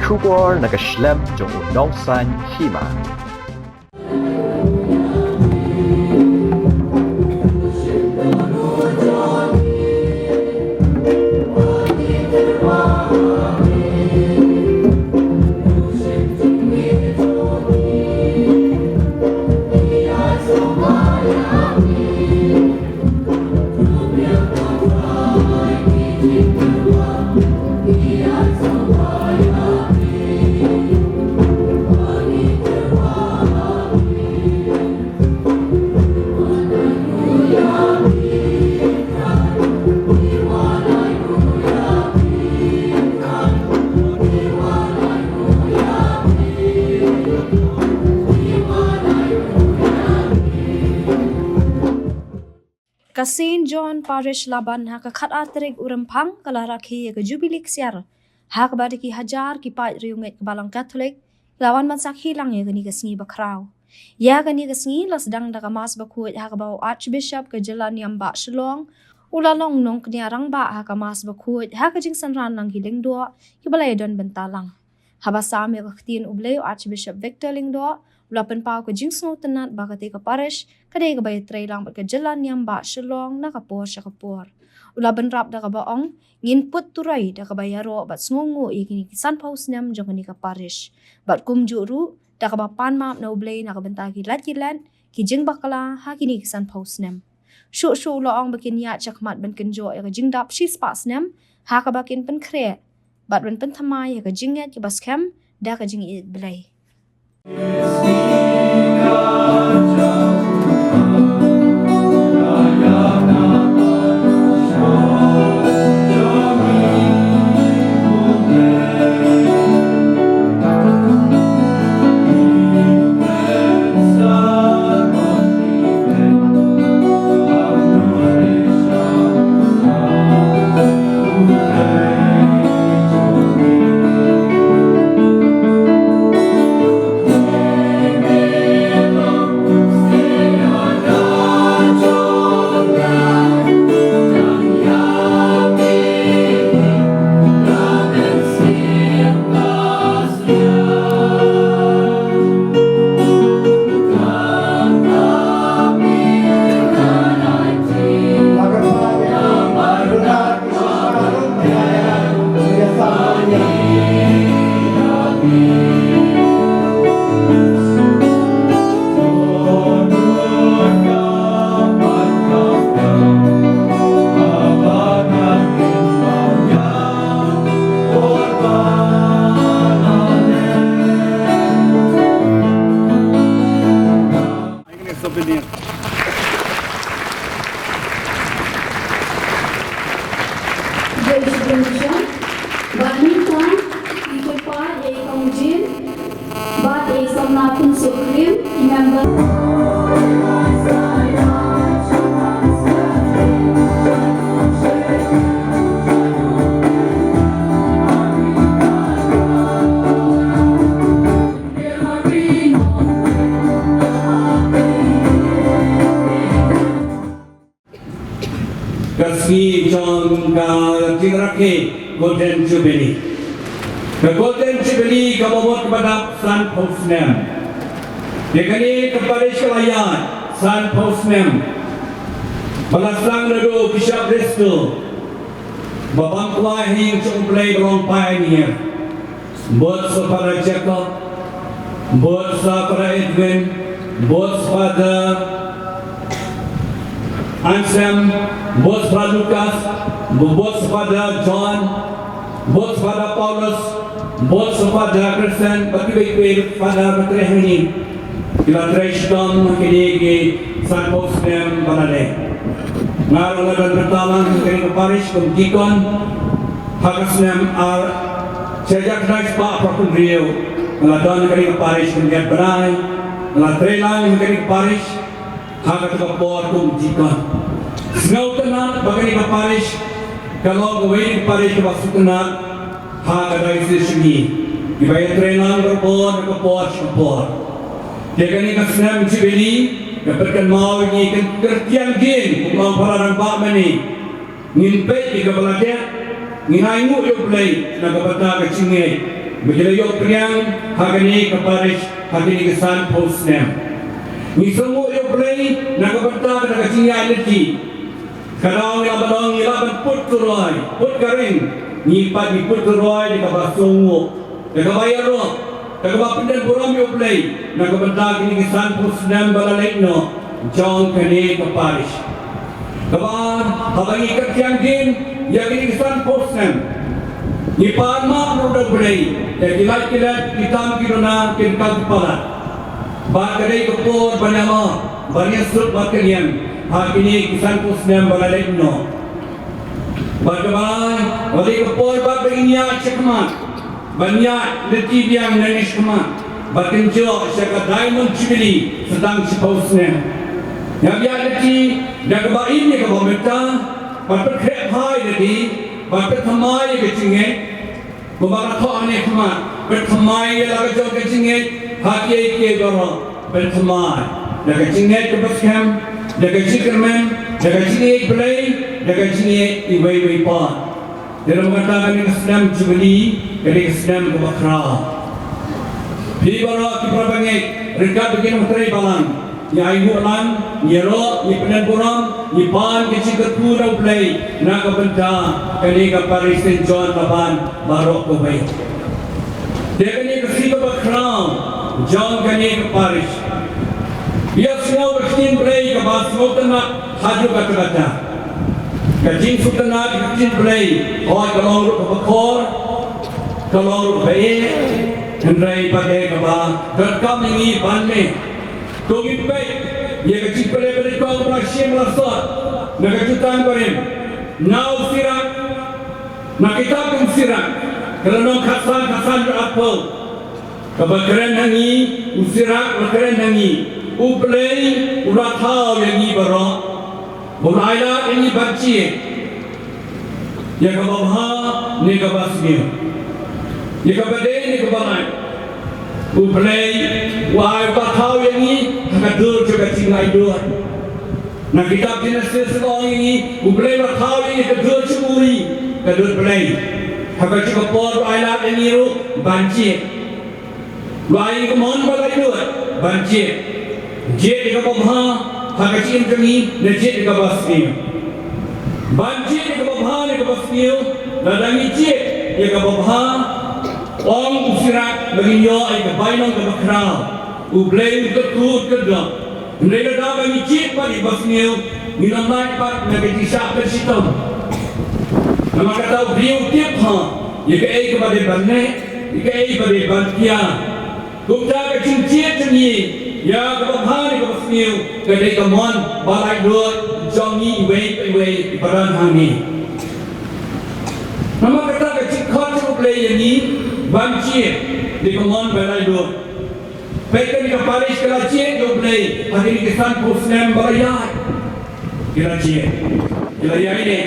Shubor nakaslem jong unongsan hima. Ka St. John Parish Laban ha ka khat atrik urampang kalara ki ka jubilik siar ha ka bari ki hajar ki pa riunget ka balang Catholic lawan man sakhi lang ya gani ka sngi bakraw ya gani ka sngi las dang da ka mas bakut ha ka baw Archbishop ka jalan yam ba Shillong ulalong nong knya rang ba ha ka mas bakut ha ka jing sanran nang hiling do ki balay don bentalang haba sam ya ka khtin ublay Archbishop Victor Lingdo Ulapan pao ka jing snow tenat bakati ka parish kadai ka bayat tray lang ka jalan yang ba Shillong na kapor siya kapor. Ulaban rap da ka baong ngin put turay da ka bayaro bat sngongo ikini kisan paus nem jong ni ka parish. Bat kumjuru da ka ba panmap na ublay na ka bentagi lat ki jing bakala ha kini kisan paus nem. Shu loong bakin ya chakmat ban kenjo ya ka jing dap shis pas nem ha ka bakin pen kre bat ban pen thamai ya ka jinget ki baskem da ka jing it belay. Kasih John Tirake Golden Jubilee. The Golden Jubilee kabawat kepada San Posnem. Dekani kepada sekalian San Posnem. Balasang nado Bishop Bristol. Babang kuahi untuk play wrong pioneer. Buat para Jacob, buat para Edwin, buat pada Ansem, buat pada Lucas, buat pada John, buat pada Paulus, buat pada Kristen, bagi baik pada Betreh ini. Kita teruskan kini ke San Posnem Banale. Ngarang dan bertalang kini ke Paris Kumtikon, Hakasnem ar sejak naik Pak Propun Rio, ngeladon kini ke Paris Kumtian Banai, ngelatrelang kini ke Paris, Hakat ke Port Kumtikon. Snow tenat bagi ke Paris, kalau kawin ke Paris ke Pasu tenat, Hakat dari sini. Dibayar trelang ke Port ke Port. Jika ni kasnem Jubilee, dapatkan mau ni kertian gin, pulang para nampak mani, nginpet di kepala dia, nginaimu yo play, nak kepala kecingnya, Begitu yo priang hagani kaparish hagani kesan postnem. Ni semua yo play nak berta nak cinga energi. Kalau yang balong ilaban put turoy, put garing. Ni pagi put turoy di kapal sungu. Dekat bayar ro. Dekat pindan buram yo play. Nak berta kini kesan postnem balalek no. Jong kene kaparish. Kawan habangi kerjaan din yang kini kesan postnem. Ni palma produk play. Jadi kilat hitam kirona kirkam kepala. Bagay kapur banama banyak sud bakalian. Hakini kisan pusnam balalek no. Bagaimana? Wali kapur bagainya cekmat. Banyak leti yang nanis kemat. Bakinjo syaka diamond jubilee sedang sepusnam. Yang biar leti dah kebain ni kebometa. Bapak krep hai leti. Bapak thamai kecingit. Bapak kau aneh kemat. Berthamai laga jauh kecingit. Hati ke goro. Berthamai. Laga cingit kebaskam. Laga cikerman. Laga cingit belai. Laga cingit iwai pan. Dalam mengatakan ini kesenam jubilee. Ini kesenam kebakra. Pilih baru kita bangkit. Mereka bikin materai balang. Ya ibu lan, ya ro, ya penan buram, ya pan kecil kerpura play. Nak kebenta. Kini ke Paris Saint John laban barok kebaik. Dia kini ke situ berkerang. John kini ke Paris. Dia semua bersin play ke bas semua haju kata-kata. Kajing sutana kajing play. Oh kalau ke bekor, kalau baik, hendrai pakai ke bas. Terkam ini banme. Tunggu baik. Dia kajing play berikut berasih melasot. Nak kajutan korim. Now sirak. Nak kita pun sirak. Kerana khasan berapa. Kebakaran hangi, usirak bakaran hangi. Uplay, uratau yang ini barang. Berailat yang ini banci. Ya kababha, ni kabasnya. Ya kabade, ni kabanai. Uplay, wahai uratau yang ini, hakadur juga cingai dua. Nak kita jenis sesuatu ini, uplay uratau yang ini kadur cemuri. Kadur play. Haka juga por ailat yang ini banci. Wahai kemon balai dua, banci. Jet di kababha, haka cium kami, dan jet di kabasnya. Banci di kababha, di kabasnya, dan dangi jet di kababha, orang usirak bagi nyo ay kabainong kabakral. Ublay utkut kedap. Mereka dah bagi jet pada kabasnya, minamai pat nagitisak bersitom. Nama kata beliau tiap ha, jika ai kepada banyak, jika ai kepada bantia, kumta kecincit ni, ya kabahani kabasniu, kedai kaman balai dua, jangi iway badan hangi. Nama kata kecincit play ni, banci di kaman balai dua. Baikkan di Paris kelacit dua play, hari ini kesan pusnam barayat, kelacit, kelacit ini.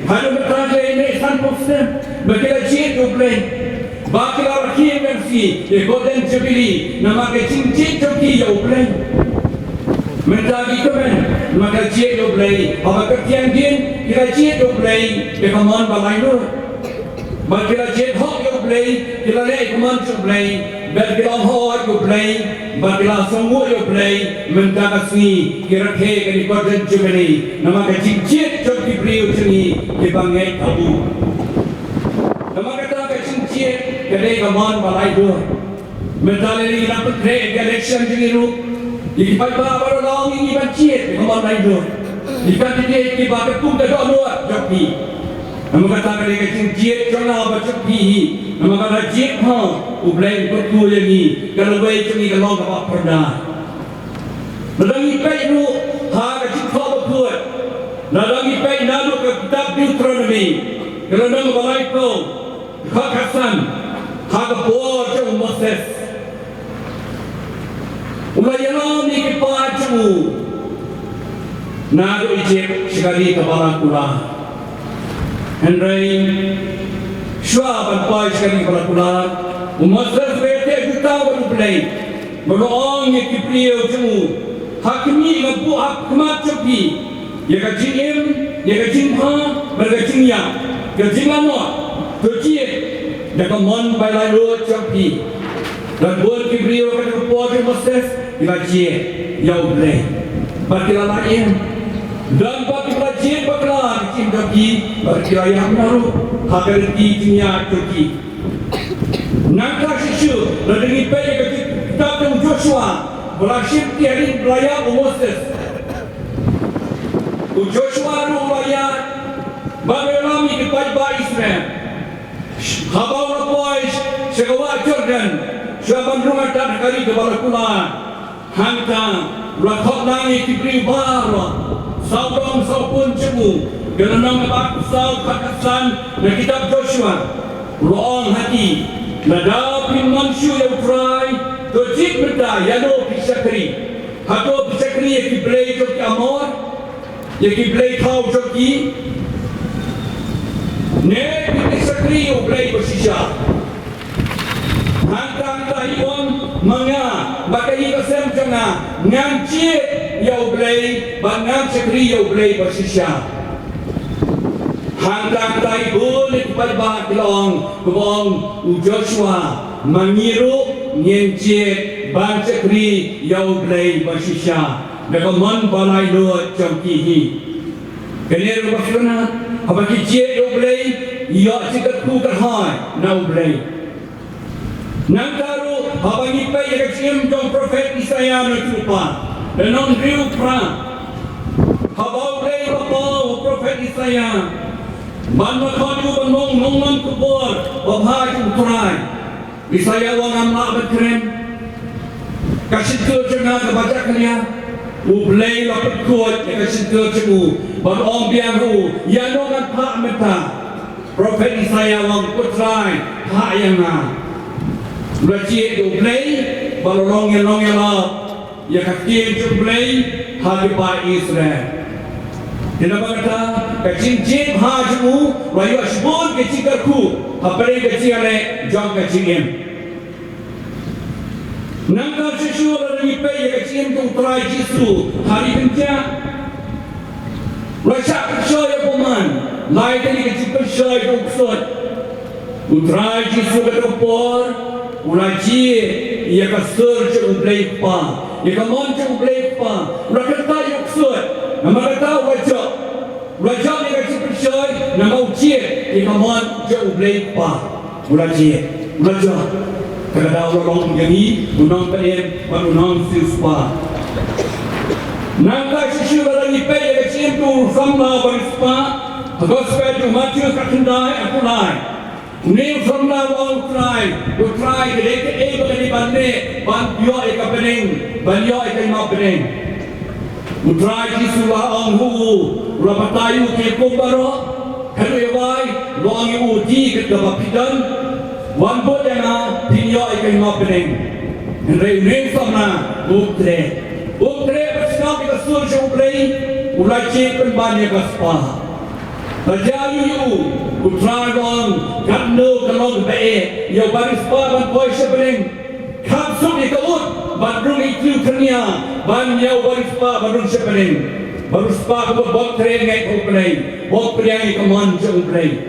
Halu bertanya ini san postem, berkira cik tu play, bakal rakyat versi, golden jubilee, nama kecing coki ya play, mentagi kemen, maka cik tu play, apa kerjaan din, kira cik tu play, keman balai lu, bakal cik hok tu play, kira leh keman tu play, berkira hok tu play, bakal semua tu play, mentagi kira kek di golden jubilee, nama kecing coki beliau sini dibangai tabu. Nama kata kecincit kedai kaman balai dua. Mentali ini dapat create election jadi ru. Di pagi baru long ini bancit kaman balai dua. Jika tidak di bawah pun dah dua joki. Nama kata kedai kecincit jangan bacoki. Nama kata jit ha ublay betul ini. Kalau baik ini kalau dapat pernah. Melalui baik ru ha kecil kau betul. Nalangi pay nalu ke kitab Deuteronomy. Kerana balai ko khakasan khakapor jo Moses. Umayana ni ke pacu. Nalu ijek sekali kepala kula. Henry Shua berpai sekali kepala kula. Moses bete juta berulai. Berong ni kipriyo jemu. Hakimi ngabu hak kemat coki. Ya kacing ya kacing ha, berkacing ya, kacing ano, kecil, dan kemon by lalu champi dan buat kibrio ke kepuat Moses dilaji yau blay bakila lain dan bakila jin bakila kim daki bakila yang naru hagerti dunia Turki nangka sisu dan dengan pay ke kitab Joshua berasib tiarin belaya Moses Joshua nu belaya Bagelami ke Bajba Israel Habau Rapois Segawa Jordan Syaban rumah dan kali ke Barakula Hantang Rakot langit diberi barwa Saudong saupun cemu Gelenang abak saud pakasan Dan kitab Joshua Roong hati Nada bin mansyu yang terai Tojik berda Yano pisakri Hato pisakri yang kiblai joki amor Yang kiblai kau joki Ne pisakri yang kiblai bersisya Hantang tahibon Manga Bakai kasem jana Ngancik yang kiblai Bangam sakri yang kiblai bersisya Hantang tahibon Ikibat bahak kilong Kebong Joshua Mengiru Ngancik Bang sakri yang kiblai bersisya Nakaman balai luat jamkihi Kenir bakuna Habaki jek yang kiblai Ya cikat ku kerhai Na kiblai Nantaru habang ipay yaksim jong Prophet Isaiah na trupa Danon riu pra Habaw rey babaw Prophet Isaiah Ban makhadu banong nongman kubor Wabhay kumturay Isaiah wang amla abad Kasintur janga kabajak niya Ublay lapad kuat Kasintur jangu Ban ong biang hu Yanong at pa meta Prophet Isaiah wang kutray Ha yang na Bercik jublay, balorong yang lah, ya kaki jublay, hari par Israel. Kenapa kata kacing jim hajimu, rayu asbun kacing kerku, hapere kacing ale, jang kacing em. Nangkal sesuatu dari pe ya kacing tu terai jisu, hari kencang. Rasa percaya peman, lain kali kacing percaya tu kusut. Utrai jisu berkepor. Ulaji ia kasur cuk blai pa ia kamon cuk blai pa rakata yuk sut nama kata wajah ni kasi percaya nama uji ia kamon cuk blai pa ulaji wajah kada orang jadi unang pen unang sispa nangka sisu lagi pe ia kasi tu samna barispa agos pe tu maju kakendai aku lai Ni from now on try to try to make it able to bande ban yo e ka bening ban yo e ka ma bening to try to sula on hu rapatayu ke kumbaro helu yai lo ang yu di ke ka pidan wan bo dana tin yo e ka ma bening re ne samna uktre pasna ke sur jo play ulai che pen ban ye ka spa Rajayu yu Utrai long Katno kalong bae Yo baris pa ban boy sebening Kapsuk ikaut Ban rung itu kernia Ban yo baris pa ban rung sebening Baris pa kabut bok tren ngai kuplay Bok priang ikaman jong play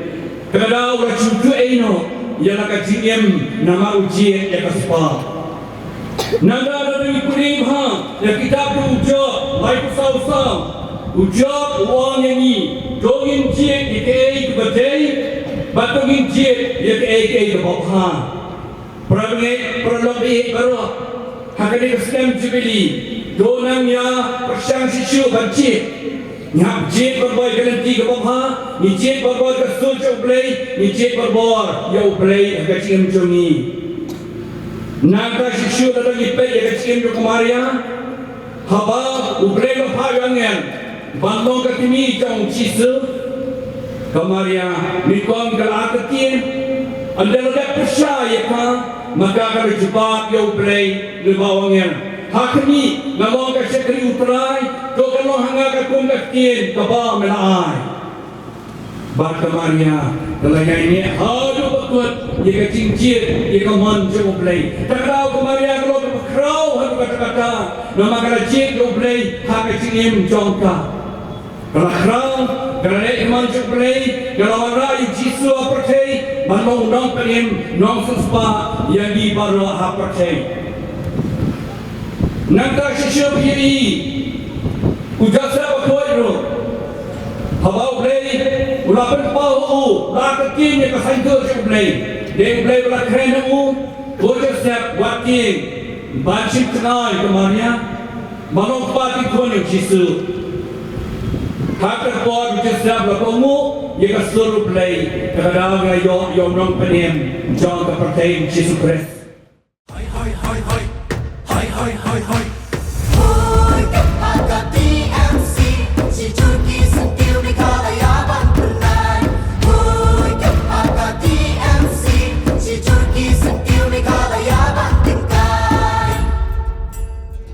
Kadau racu tu eno Ya laka jiem Nama ujiet ya kaspa Nanda dari kuning ha Ya kitab tu ujok Lai kusau-sau Ujok uang yang ni Dongin jik ike ke badai Batongin jik ike ke bokha Perlong baru Hakani Islam Jubilee Donang ya Persyang sisu bancik Ngap jik berboy ganti ke bokha Ni jik berboy ke sulcuk belai Ni jik berboy Ya belai agak cingin jongi Nangka sisu dalam ipek agak cingin kemaria Haba Ublai lepayangan Bandong ketimi jong cisu Kemaria Nikong galakatien Anda ledak percaya ka Maka akan jebak ya ublay Lebawangnya Hakni Ngamong ka sekri utrai Kau kalau hanga ka kong katien Kaba melaay Bar kemaria Kalanya ini Aduh bakut Ia ka cincir Ia ka manjong ublay Takau kemaria Kalau ka pakraw Hatu kata-kata Nama ka rajik ya ublay Haka cingim jong ka Kalau kerana iman cukurai, kalau rayu Jisu apercay, manong nong penim, nong suspa yang di baru apercay. Nangka sisiap ini, ujasa berkuatru, habau play, ulapan pau, lakat kini kesanjur cukurai, deng play belakang u, ujasa wakin, bacip kenal kemana, manong pati kuani Jisu. Hakkat buat ujasa berkamu, ia kesuruh play, kadang yang nong penim, jangan kepercayaan Jisu Kristus.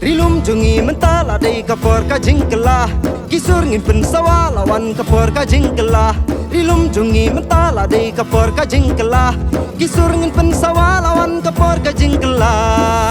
Rilum jungi mentala dei kapor ka jingkelah Kisur ngin pensawa lawan kapor ka jingkelah Rilum jungi mentala dei kapor ka jingkelah Kisur ngin pensawa lawan kapor ka jingkelah